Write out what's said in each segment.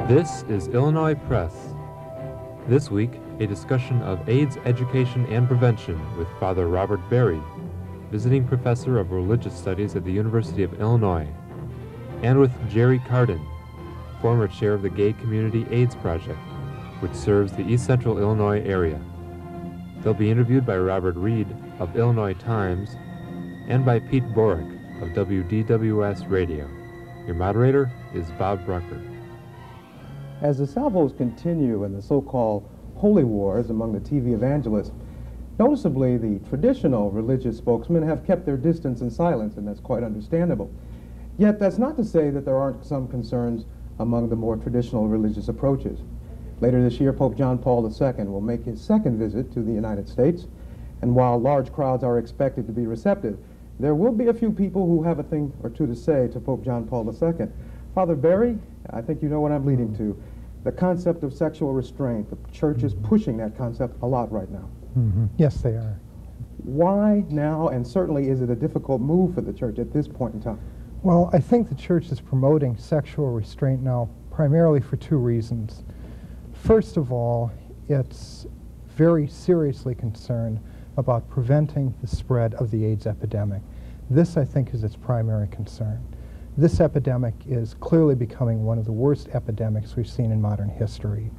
This is Illinois Press. This week, a discussion of AIDS education and prevention with Father Robert Berry, visiting professor of religious studies at the University of Illinois, and with Jerry Carden, former chair of the Gay Community AIDS Project, which serves the East Central Illinois area. They'll be interviewed by Robert Reed of Illinois Times and by Pete Borick of WDWS Radio. Your moderator is Bob Brucker. As the salvos continue in the so-called holy wars among the TV evangelists, noticeably the traditional religious spokesmen have kept their distance and silence, and that's quite understandable. Yet that's not to say that there aren't some concerns among the more traditional religious approaches. Later this year, Pope John Paul II will make his second visit to the United States, and while large crowds are expected to be receptive, there will be a few people who have a thing or two to say to Pope John Paul II. Father Berry, I think you know what I'm leading to. The concept of sexual restraint, the church is pushing that concept a lot right now. Yes, they are. Why now, and certainly is it a difficult move for the church at this point in time? Well, I think the church is promoting sexual restraint now primarily for two reasons. First of all, it's very seriously concerned about preventing the spread of the AIDS epidemic. This, I think, is its primary concern. This epidemic is clearly becoming one of the worst epidemics we've seen in modern history.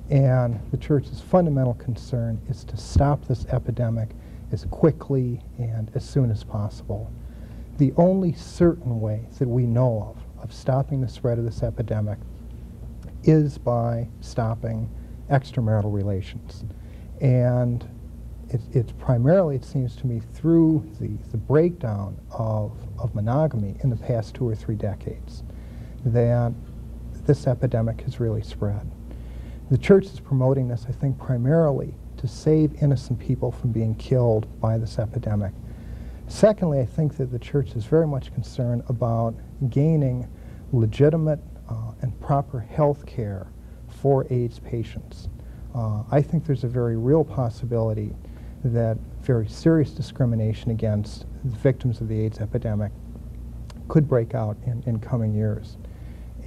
And the church's fundamental concern is to stop this epidemic as quickly and as soon as possible. The only certain way that we know of stopping the spread of this epidemic is by stopping extramarital relations. And it's primarily, it seems to me, through the breakdown of monogamy in the past 2 or 3 decades that this epidemic has really spread. The church is promoting this, I think, primarily to save innocent people from being killed by this epidemic. Secondly, I think that the church is very much concerned about gaining legitimate and proper health care for AIDS patients. I think there's a very real possibility that very serious discrimination against the victims of the AIDS epidemic could break out in coming years.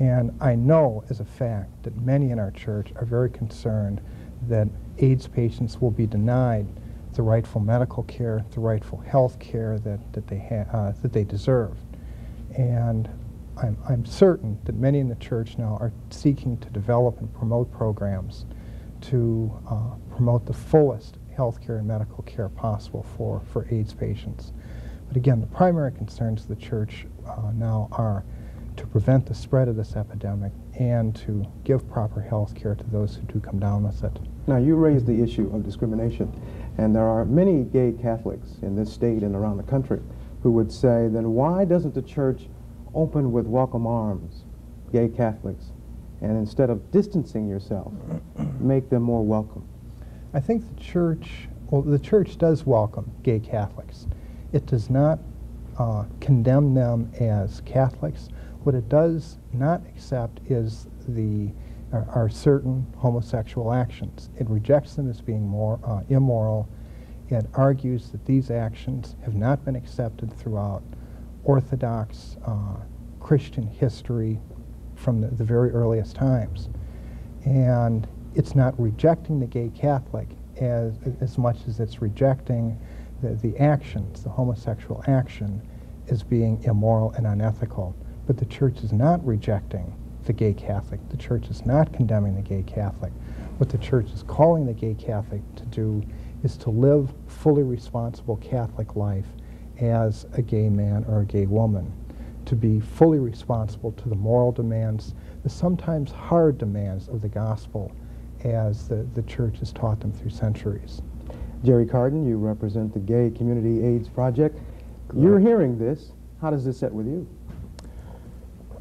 And I know as a fact that many in our church are very concerned that AIDS patients will be denied the rightful medical care, the rightful health care that they deserve. And I'm certain that many in the church now are seeking to develop and promote programs to promote the fullest health care and medical care possible for AIDS patients. But again, the primary concerns of the church now are to prevent the spread of this epidemic and to give proper health care to those who do come down with it. Now, you raised the issue of discrimination, and there are many gay Catholics in this state and around the country who would say, then why doesn't the church open with welcome arms gay Catholics, and instead of distancing yourself, make them more welcome? I think the church does welcome gay Catholics. It does not condemn them as Catholics. What it does not accept is are certain homosexual actions. It rejects them as being more immoral. It argues that these actions have not been accepted throughout Orthodox Christian history from the very earliest times. And it's not rejecting the gay Catholic as much as it's rejecting the actions, the homosexual action, as being immoral and unethical. But the church is not rejecting the gay Catholic. The church is not condemning the gay Catholic. What the church is calling the gay Catholic to do is to live fully responsible Catholic life as a gay man or a gay woman, to be fully responsible to the moral demands, the sometimes hard demands of the gospel as the church has taught them through centuries. Jerry Carden, you represent the Gay Community AIDS Project. Correct. You're hearing this. How does this sit with you?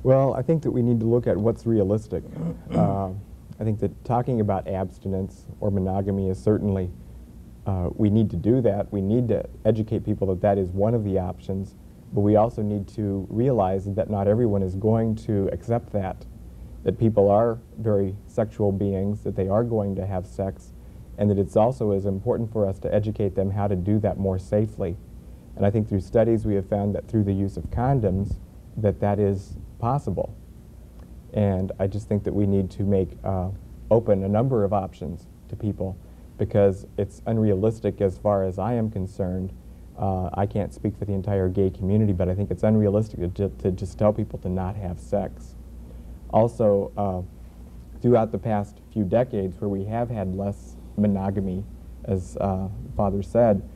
Well, I think that we need to look at what's realistic. I think that talking about abstinence or monogamy is certainly, we need to do that. We need to educate people that that is one of the options, but we also need to realize that not everyone is going to accept that people are very sexual beings, that they are going to have sex, and that it's also as important for us to educate them how to do that more safely. And I think through studies we have found that through the use of condoms that is possible. And I just think that we need to make open a number of options to people, because it's unrealistic as far as I am concerned. I can't speak for the entire gay community, but I think it's unrealistic to just tell people to not have sex. Also, throughout the past few decades where we have had less monogamy, as Father said,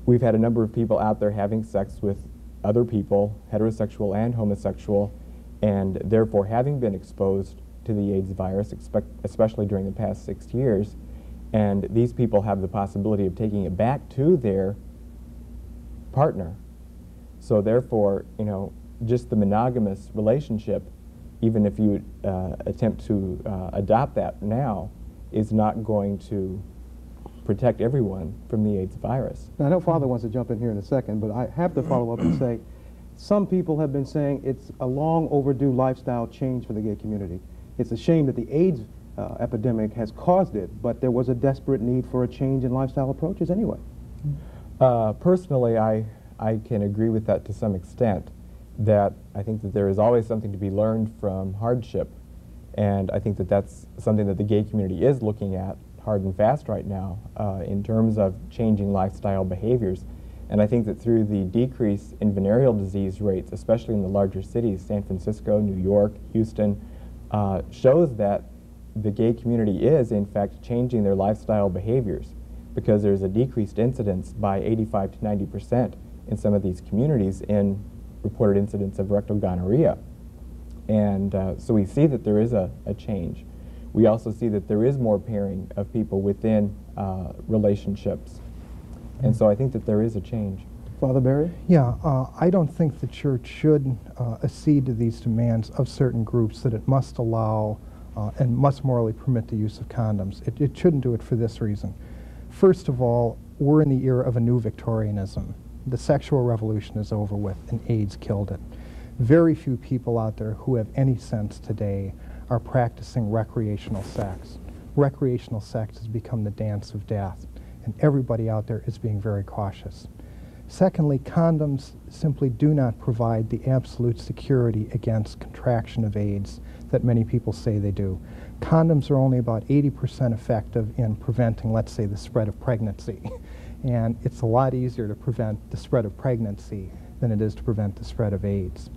we've had a number of people out there having sex with other people, heterosexual and homosexual, and therefore having been exposed to the AIDS virus, especially during the past 6 years. And these people have the possibility of taking it back to their partner. So therefore, you know, just the monogamous relationship, even if you attempt to adopt that now, is not going to protect everyone from the AIDS virus. Now, I know Father wants to jump in here in a second, but I have to follow up and say, some people have been saying it's a long overdue lifestyle change for the gay community. It's a shame that the AIDS epidemic has caused it, but there was a desperate need for a change in lifestyle approaches anyway. Personally, I can agree with that to some extent, that I think that there is always something to be learned from hardship, and I think that that's something that the gay community is looking at hard and fast right now in terms of changing lifestyle behaviors. And I think that through the decrease in venereal disease rates, especially in the larger cities, San Francisco, New York, Houston, shows that the gay community is, in fact, changing their lifestyle behaviors, because there's a decreased incidence by 85 to 90% in some of these communities in reported incidents of rectal gonorrhea. And so we see that there is a change. We also see that there is more pairing of people within relationships. And so I think that there is a change. Father Barry? Yeah, I don't think the church should accede to these demands of certain groups that it must allow and must morally permit the use of condoms. It shouldn't do it for this reason. First of all, we're in the era of a new Victorianism. The sexual revolution is over with, and AIDS killed it. Very few people out there who have any sense today are practicing recreational sex. Recreational sex has become the dance of death, and everybody out there is being very cautious. Secondly, condoms simply do not provide the absolute security against contraction of AIDS that many people say they do. Condoms are only about 80% effective in preventing, let's say, the spread of pregnancy. And it's a lot easier to prevent the spread of pregnancy than it is to prevent the spread of AIDS.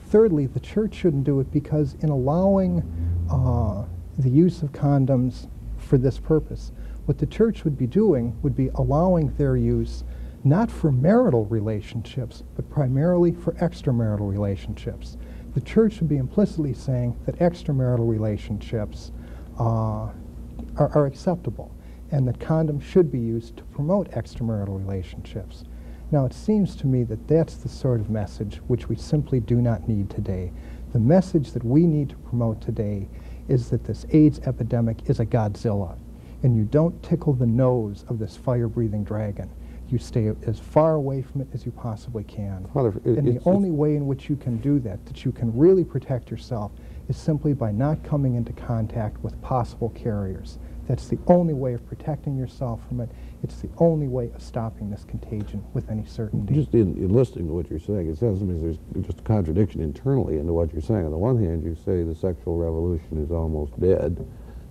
Thirdly, the church shouldn't do it because in allowing the use of condoms for this purpose, what the church would be doing would be allowing their use not for marital relationships, but primarily for extramarital relationships. The church would be implicitly saying that extramarital relationships are acceptable, and that condoms should be used to promote extramarital relationships. Now, it seems to me that that's the sort of message which we simply do not need today. The message that we need to promote today is that this AIDS epidemic is a Godzilla, and you don't tickle the nose of this fire-breathing dragon. You stay as far away from it as you possibly can. Father, And the only way in which you can do that you can really protect yourself, is simply by not coming into contact with possible carriers. That's the only way of protecting yourself from it. It's the only way of stopping this contagion with any certainty. just in listening to what you're saying, it sounds to me there's just a contradiction internally into what you're saying. On the one hand, you say the sexual revolution is almost dead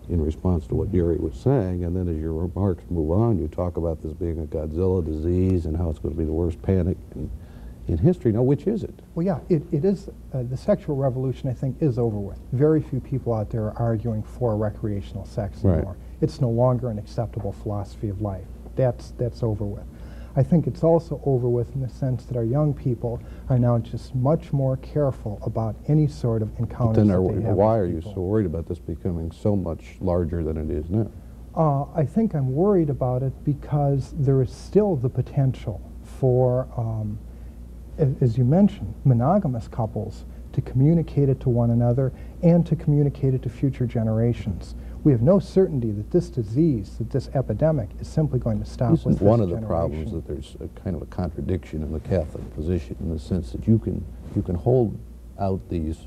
in response to what Gary was saying, and then as your remarks move on, you talk about this being a Godzilla disease and how it's going to be the worst panic in history. Now, which is it? Well, yeah, it is. The sexual revolution, I think, is over with. Very few people out there are arguing for recreational sex anymore. It's no longer an acceptable philosophy of life. That's over with. I think it's also over with in the sense that our young people are now just much more careful about any sort of encounters that they have why with are you people. so worried about this becoming so much larger than it is now? I think I'm worried about it because there is still the potential for, as you mentioned, monogamous couples to communicate it to one another and to communicate it to future generations. We have no certainty that this disease, that this epidemic, is simply going to stop with Isn't this one of the generation. problems that there's a kind of a contradiction in the Catholic position in the sense that you can hold out these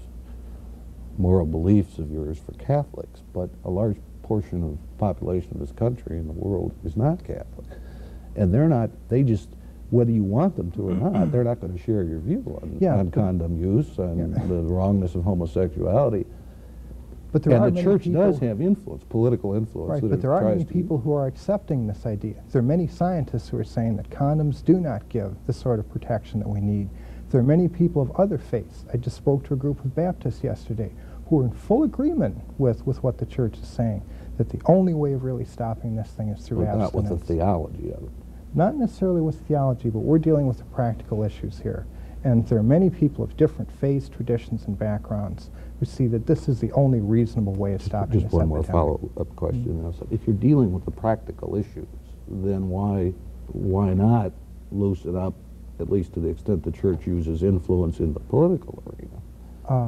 moral beliefs of yours for Catholics, but a large portion of the population of this country and the world is not Catholic. And they're not, they just, whether you want them to or not, they're not going to share your view on condom use and the wrongness of homosexuality. But there are and the many church people, does have influence, political influence. right, that but it there are tries many to people who are accepting this idea. There are many scientists who are saying that condoms do not give the sort of protection that we need. There are many people of other faiths. I just spoke to a group of Baptists yesterday who are in full agreement with what the church is saying, that the only way of really stopping this thing is through But abstinence. not with the theology of it. Not necessarily with theology, but we're dealing with the practical issues here. And there are many people of different faiths, traditions, and backgrounds who see that this is the only reasonable way of stopping Just this one more epidemic. follow-up question. If you're dealing with the practical issues, then why not loosen up, at least to the extent the church uses influence in the political arena?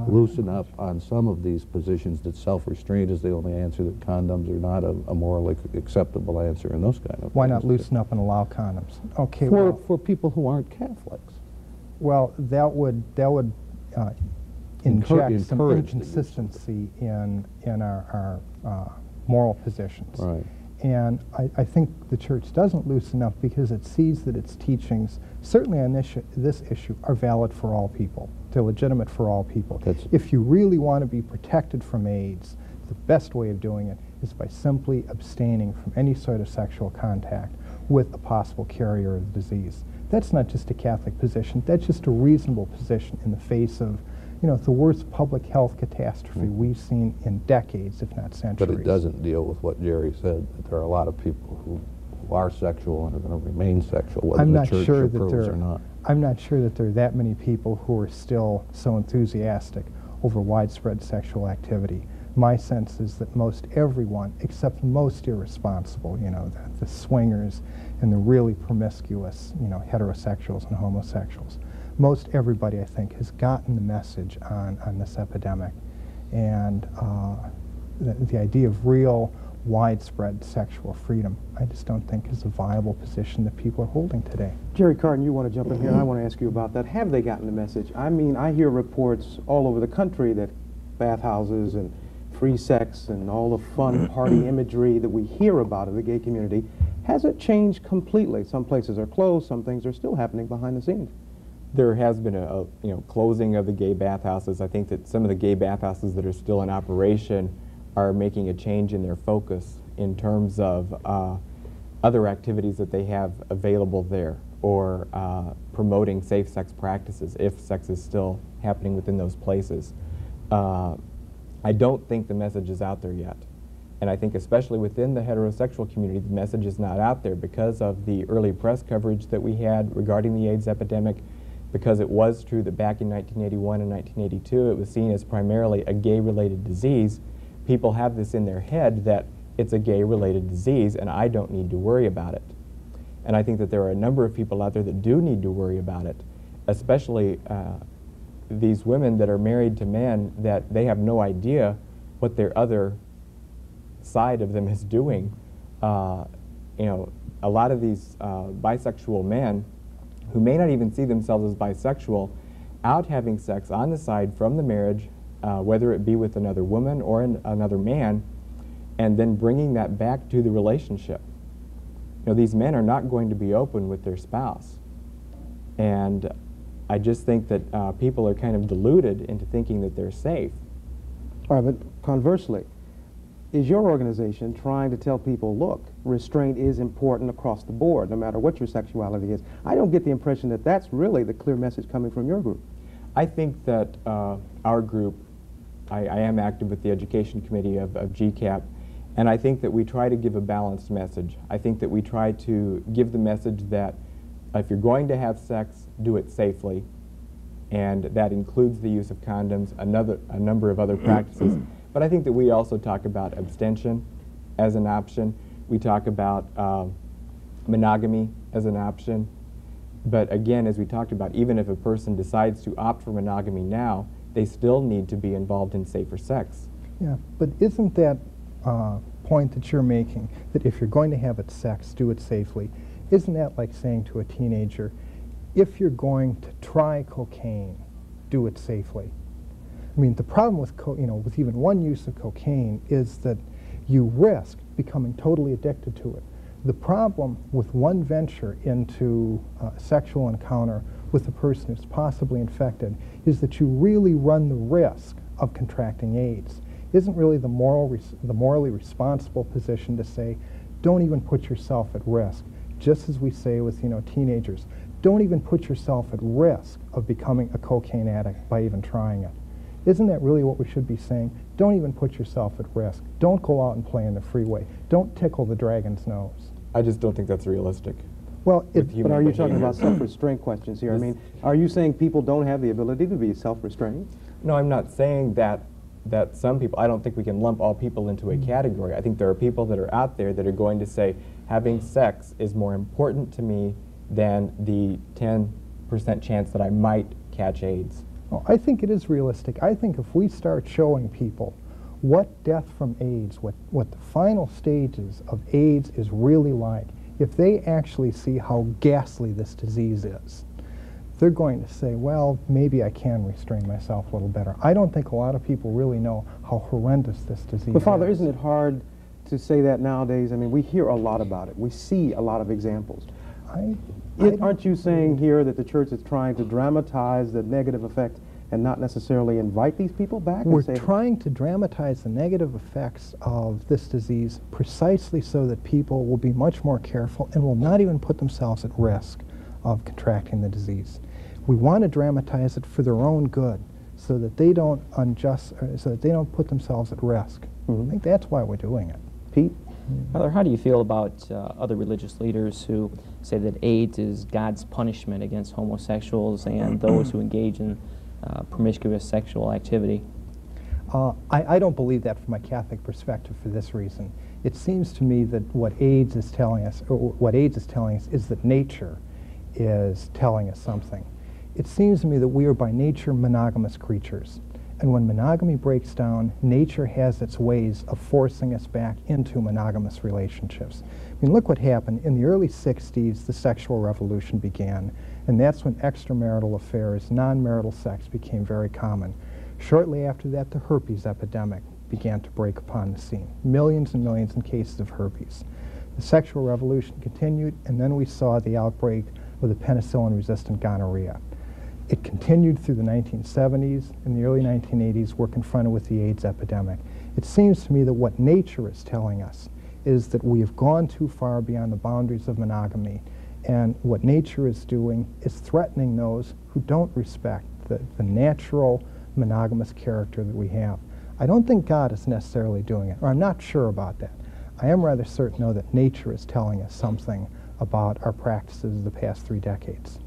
Loosen up on some of these positions that self-restraint is the only answer, that condoms are not a morally acceptable answer, and those kind of Why things. not loosen up and allow condoms? Okay, For people who aren't Catholics. well, that would inject some encourage the use of it. inconsistency in our moral positions. Right. And I think the church doesn't loosen up because it sees that its teachings, certainly on this issue, are valid for all people. They're legitimate for all people. If you really want to be protected from AIDS, the best way of doing it is by simply abstaining from any sort of sexual contact with a possible carrier of the disease. That's not just a Catholic position. That's just a reasonable position in the face of, the worst public health catastrophe we've seen in decades, if not centuries. But it doesn't deal with what Jerry said, that there are a lot of people who are sexual and are going to remain sexual, whether the church approves or not. I'm not sure that there are that many people who are still so enthusiastic over widespread sexual activity. My sense is that most everyone, except the most irresponsible, the swingers and the really promiscuous, heterosexuals and homosexuals, most everybody, I think, has gotten the message on this epidemic. And the idea of real widespread sexual freedom, I just don't think is a viable position that people are holding today. Jerry Carden, you want to jump in here? I want to ask you about that. Have they gotten the message? I mean, I hear reports all over the country that bathhouses and free sex and all the fun party imagery that we hear about in the gay community, has it changed completely? Some places are closed, some things are still happening behind the scenes. There has been a closing of the gay bathhouses. I think that some of the gay bathhouses that are still in operation are making a change in their focus in terms of other activities that they have available there, or promoting safe sex practices if sex is still happening within those places. I don't think the message is out there yet. And I think especially within the heterosexual community, the message is not out there because of the early press coverage that we had regarding the AIDS epidemic, because it was true that back in 1981 and 1982 it was seen as primarily a gay-related disease. People have this in their head that it's a gay-related disease and I don't need to worry about it. And I think that there are a number of people out there that do need to worry about it, especially these women that are married to men that they have no idea what their other side of them is doing. A lot of these bisexual men who may not even see themselves as bisexual, out having sex on the side from the marriage, whether it be with another woman or another man, and then bringing that back to the relationship. These men are not going to be open with their spouse. And I just think that people are kind of deluded into thinking that they're safe. All right, but conversely, is your organization trying to tell people, look, restraint is important across the board, no matter what your sexuality is? I don't get the impression that that's really the clear message coming from your group. I think that our group, I am active with the education committee of GCAP, and I think that we try to give a balanced message. I think that we try to give the message that if you're going to have sex, do it safely, and that includes the use of condoms, a number of other practices. But I think that we also talk about abstention as an option. We talk about monogamy as an option. But again, as we talked about, even if a person decides to opt for monogamy now, they still need to be involved in safer sex. Yeah, but isn't that point that you're making, that if you're going to have sex, do it safely, isn't that like saying to a teenager, if you're going to try cocaine, do it safely? I mean, the problem with with even one use of cocaine is that you risk becoming totally addicted to it. The problem with one venture into a sexual encounter with a person who's possibly infected is that you really run the risk of contracting AIDS. Isn't really the morally responsible position to say, don't even put yourself at risk. Just as we say with, teenagers, don't even put yourself at risk of becoming a cocaine addict by even trying it. Isn't that really what we should be saying? Don't even put yourself at risk. Don't go out and play in the freeway. Don't tickle the dragon's nose. I just don't think that's realistic. Well, but are you behavior. talking about self-restraint questions here? I mean, are you saying people don't have the ability to be self-restrained? No, I'm not saying that some people, I don't think we can lump all people into a category. I think there are people that are out there that are going to say having sex is more important to me than the 10% chance that I might catch AIDS. Well, I think it is realistic. I think if we start showing people what death from AIDS, what the final stages of AIDS is really like, if they actually see how ghastly this disease is, they're going to say, well, maybe I can restrain myself a little better. I don't think a lot of people really know how horrendous this disease is. But Father, isn't it hard to say that nowadays? I mean, we hear a lot about it. We see a lot of examples. Aren't you saying here that the church is trying to dramatize the negative effect and not necessarily invite these people back? We're trying to dramatize the negative effects of this disease precisely so that people will be much more careful and will not even put themselves at risk of contracting the disease. We want to dramatize it for their own good, so that they don't put themselves at risk. I think that's why we're doing it. Pete? Father, how do you feel about other religious leaders who say that AIDS is God's punishment against homosexuals and those who engage in promiscuous sexual activity? I don't believe that from a Catholic perspective for this reason. It seems to me that what AIDS is telling us is that nature is telling us something. It seems to me that we are by nature monogamous creatures. And when monogamy breaks down, nature has its ways of forcing us back into monogamous relationships. I mean, look what happened. In the early 60s, the sexual revolution began, and that's when extramarital affairs, non-marital sex, became very common. Shortly after that, the herpes epidemic began to break upon the scene. Millions and millions in cases of herpes. The sexual revolution continued, and then we saw the outbreak of the penicillin-resistant gonorrhea. It continued through the 1970s. In the early 1980s, we're confronted with the AIDS epidemic. It seems to me that what nature is telling us is that we have gone too far beyond the boundaries of monogamy, and what nature is doing is threatening those who don't respect the natural monogamous character that we have. I don't think God is necessarily doing it, or I'm not sure about that. I am rather certain, though, that nature is telling us something about our practices of the past 3 decades.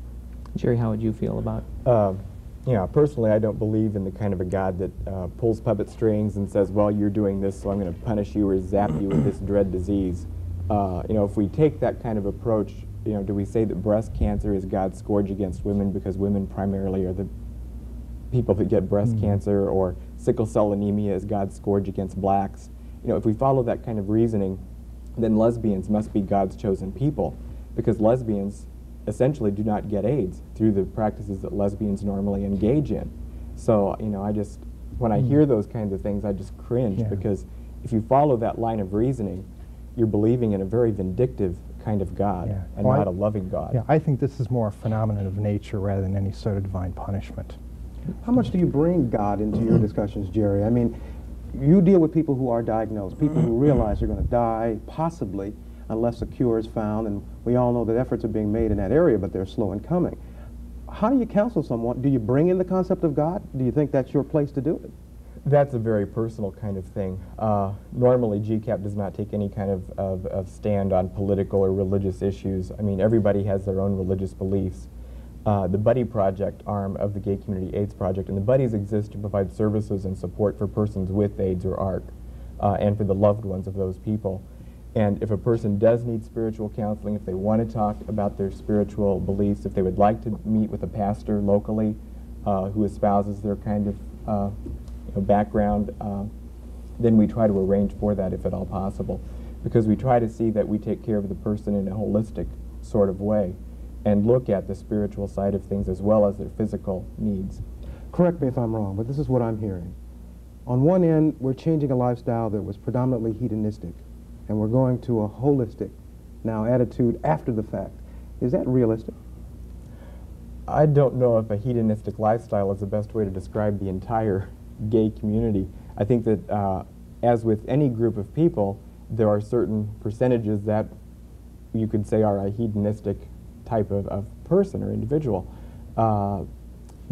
Jerry, how would you feel about it? Personally, I don't believe in the kind of a God that pulls puppet strings and says, well, you're doing this, so I'm going to punish you or zap you with this dread disease. If we take that kind of approach, do we say that breast cancer is God's scourge against women because women primarily are the people that get breast cancer, or sickle cell anemia is God's scourge against blacks? If we follow that kind of reasoning, then lesbians must be God's chosen people, because lesbians essentially do not get AIDS through the practices that lesbians normally engage in. So, when I hear those kinds of things, I just cringe, because if you follow that line of reasoning, you're believing in a very vindictive kind of God and not a loving God. Yeah, I think this is more a phenomenon of nature rather than any sort of divine punishment. How much do you bring God into your discussions, Jerry? I mean, you deal with people who are diagnosed, people who realize they're going to die, possibly, unless a cure is found, and we all know that efforts are being made in that area, but they're slow in coming. How do you counsel someone? Do you bring in the concept of God? Do you think that's your place to do it? That's a very personal kind of thing. Normally, GCAP does not take any kind of stand on political or religious issues. I mean, everybody has their own religious beliefs. The Buddy Project arm of the Gay Community AIDS Project, and the Buddies exist to provide services and support for persons with AIDS or ARC, and for the loved ones of those people. And if a person does need spiritual counseling, if they want to talk about their spiritual beliefs, if they would like to meet with a pastor locally who espouses their kind of background, then we try to arrange for that if at all possible, because we try to see that we take care of the person in a holistic sort of way and look at the spiritual side of things as well as their physical needs. Correct me if I'm wrong, but this is what I'm hearing. On one end, we're changing a lifestyle that was predominantly hedonistic, and we're going to a holistic now attitude after the fact. Is that realistic? I don't know if a hedonistic lifestyle is the best way to describe the entire gay community. I think that as with any group of people, there are certain percentages that you could say are a hedonistic type of person or individual.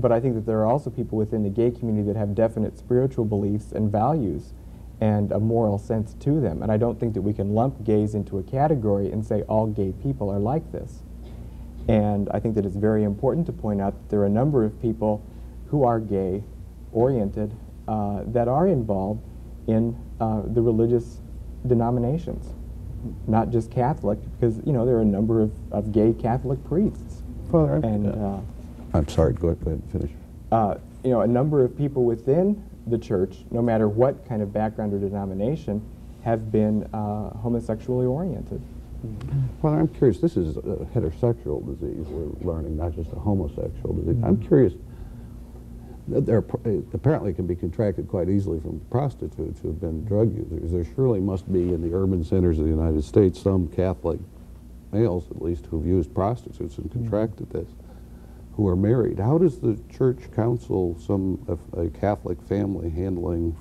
But I think that there are also people within the gay community that have definite spiritual beliefs and values and a moral sense to them. And I don't think that we can lump gays into a category and say all gay people are like this. And I think that it's very important to point out that there are a number of people who are gay-oriented that are involved in the religious denominations, not just Catholic, because, you know, there are a number of gay Catholic priests. Father, And I'm sorry, go ahead and finish. you know, a number of people within the church, no matter what kind of background or denomination, have been homosexually oriented. Well, I'm curious, this is a heterosexual disease we're learning, not just a homosexual disease. I'm curious, there apparently can be contracted quite easily from prostitutes who have been drug users. There surely must be in the urban centers of the United States some Catholic males, at least, who've used prostitutes and contracted this, who are married. How does the church counsel a Catholic family handling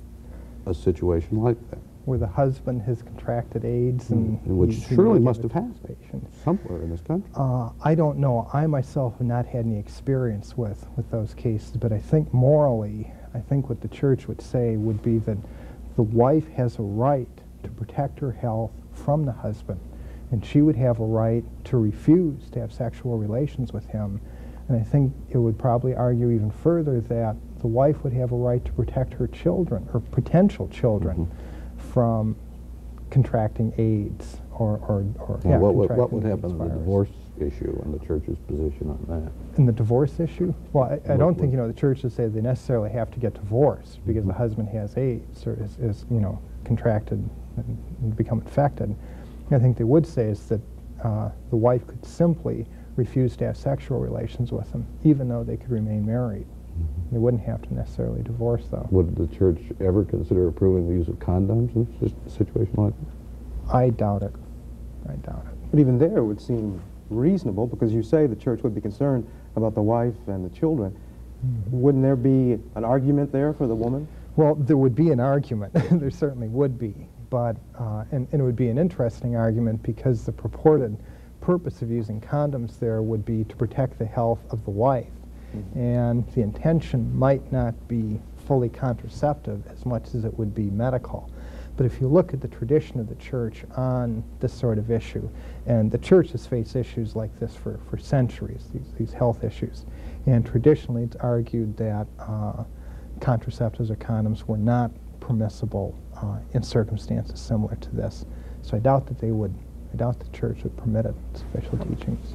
a situation like that? Where the husband has contracted AIDS and which he surely may must give have it to his happened patient. somewhere in this country. I don't know. I myself have not had any experience with those cases, but I think morally, I think what the church would say would be that the wife has a right to protect her health from the husband, and she would have a right to refuse to have sexual relations with him. And I think it would probably argue even further that the wife would have a right to protect her children, or potential children, from contracting AIDS or What would contracting happen AIDS in the virus. divorce issue and the church's position on that? In the divorce issue? Well, I don't think, would- the church would say they necessarily have to get divorced because the husband has AIDS or is contracted and become infected. I think they would say is that the wife could simply refuse to have sexual relations with him, even though they could remain married. They wouldn't have to necessarily divorce, though. Would the church ever consider approving the use of condoms in a situation like that? I doubt it. I doubt it. But even there it would seem reasonable, because you say the church would be concerned about the wife and the children. Wouldn't there be an argument there for the woman? Well, there would be an argument. There certainly would be. But, and it would be an interesting argument because the purported purpose of using condoms there would be to protect the health of the wife. And the intention might not be fully contraceptive as much as it would be medical. But if you look at the tradition of the church on this sort of issue, and the church has faced issues like this for centuries, these health issues, and traditionally it's argued that contraceptives or condoms were not permissible in circumstances similar to this. So I doubt that I doubt the church would permit it in its official teachings.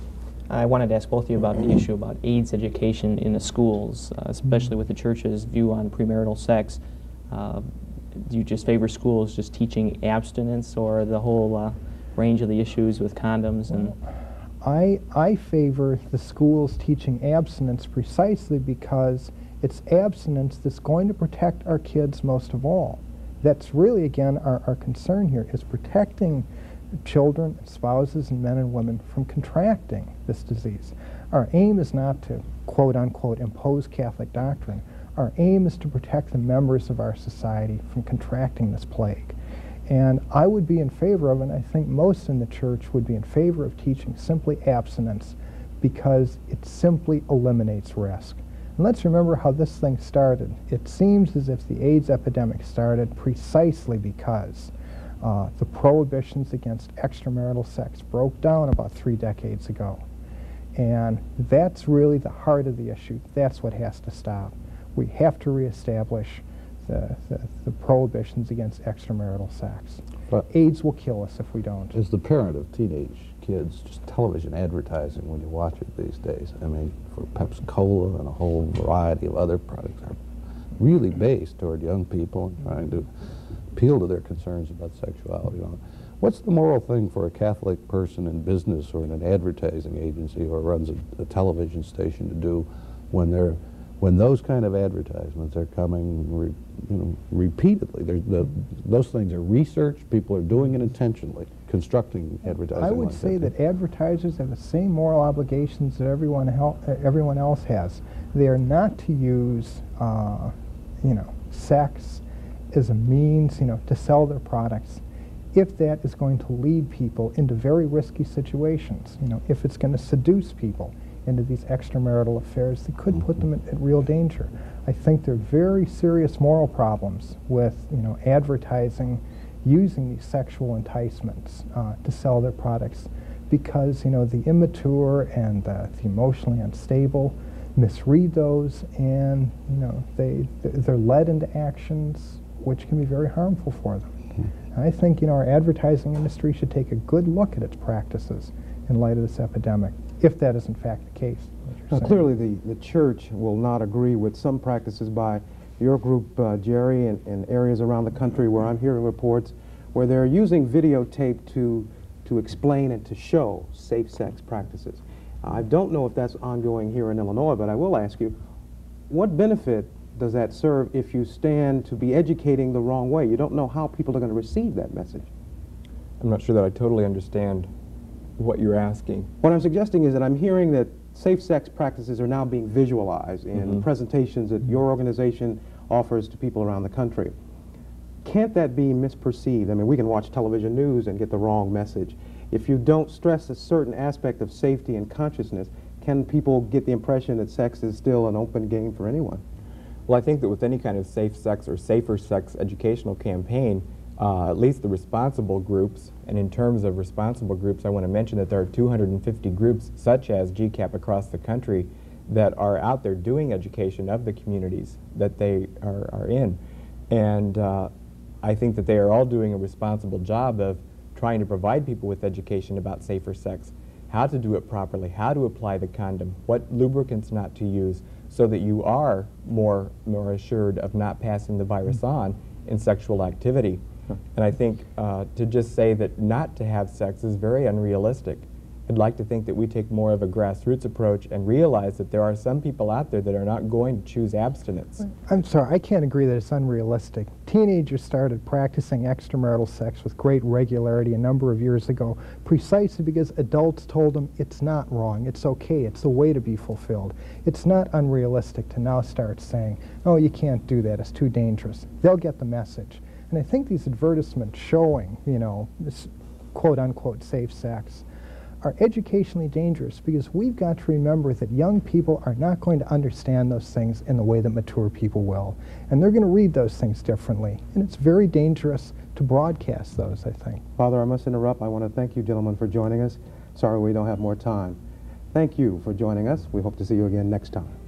I wanted to ask both of you about the issue about AIDS education in the schools, especially with the church's view on premarital sex. Do you just favor schools just teaching abstinence, or the whole range of the issues with condoms? And I favor the schools teaching abstinence precisely because it's abstinence that's going to protect our kids most of all. That's really, again, our concern here, is protecting children, spouses, and men and women from contracting this disease. Our aim is not to, quote-unquote, impose Catholic doctrine. Our aim is to protect the members of our society from contracting this plague. And I would be in favor of, and I think most in the church would be in favor of, teaching simply abstinence because it simply eliminates risk. And let's remember how this thing started. It seems as if the AIDS epidemic started precisely because the prohibitions against extramarital sex broke down about 3 decades ago. And that's really the heart of the issue. That's what has to stop. We have to reestablish the prohibitions against extramarital sex. But AIDS will kill us if we don't. as the parent of teenage kids, just television advertising, when you watch it these days, I mean, for Pepsi Cola and a whole variety of other products, are really based toward young people and trying to appeal to their concerns about sexuality. What's the moral thing for a Catholic person in business or in an advertising agency or runs a television station to do when when those kind of advertisements are coming repeatedly, those things are researched, people are doing it intentionally, constructing advertising I would like say that advertisers have the same moral obligations that everyone else has. They are not to use, sex as a means, to sell their products, if that is going to lead people into very risky situations. If it's going to seduce people into these extramarital affairs that could put them at real danger. I think there are very serious moral problems with, advertising using these sexual enticements to sell their products, because, the immature and the emotionally unstable misread those, and, they're led into actions which can be very harmful for them. And I think, our advertising industry should take a good look at its practices in light of this epidemic, if that is in fact the case. Now, clearly the church will not agree with some practices by your group, Jerry, in areas around the country where I'm hearing reports where they're using videotape to explain and to show safe sex practices. I don't know if that's ongoing here in Illinois, but I will ask you, what benefit does that serve if you stand to be educating the wrong way? You don't know how people are going to receive that message. I'm not sure that I totally understand what you're asking. What I'm suggesting is that I'm hearing that safe sex practices are now being visualized in presentations that your organization offers to people around the country. Can't that be misperceived? I mean, we can watch television news and get the wrong message. If you don't stress a certain aspect of safety and consciousness, can people get the impression that sex is still an open game for anyone? Well, I think that with any kind of safe sex or safer sex educational campaign, at least the responsible groups, and in terms of responsible groups, I want to mention that there are 250 groups such as GCAP across the country that are out there doing education of the communities that they are in. And I think that they are all doing a responsible job of trying to provide people with education about safer sex, how to do it properly, how to apply the condom, what lubricants not to use, so that you are more assured of not passing the virus on in sexual activity. And I think to just say that not to have sex is very unrealistic. I'd like to think that we take more of a grassroots approach and realize that there are some people out there that are not going to choose abstinence. I'm sorry, I can't agree that it's unrealistic. Teenagers started practicing extramarital sex with great regularity a number of years ago, precisely because adults told them it's not wrong, it's okay, it's a way to be fulfilled. It's not unrealistic to now start saying, oh, you can't do that, it's too dangerous. They'll get the message. And I think these advertisements showing, this quote-unquote safe sex are educationally dangerous, because we've got to remember that young people are not going to understand those things in the way that mature people will. And they're going to read those things differently. And it's very dangerous to broadcast those, I think. Father, I must interrupt. I want to thank you, gentlemen, for joining us. Sorry we don't have more time. Thank you for joining us. We hope to see you again next time.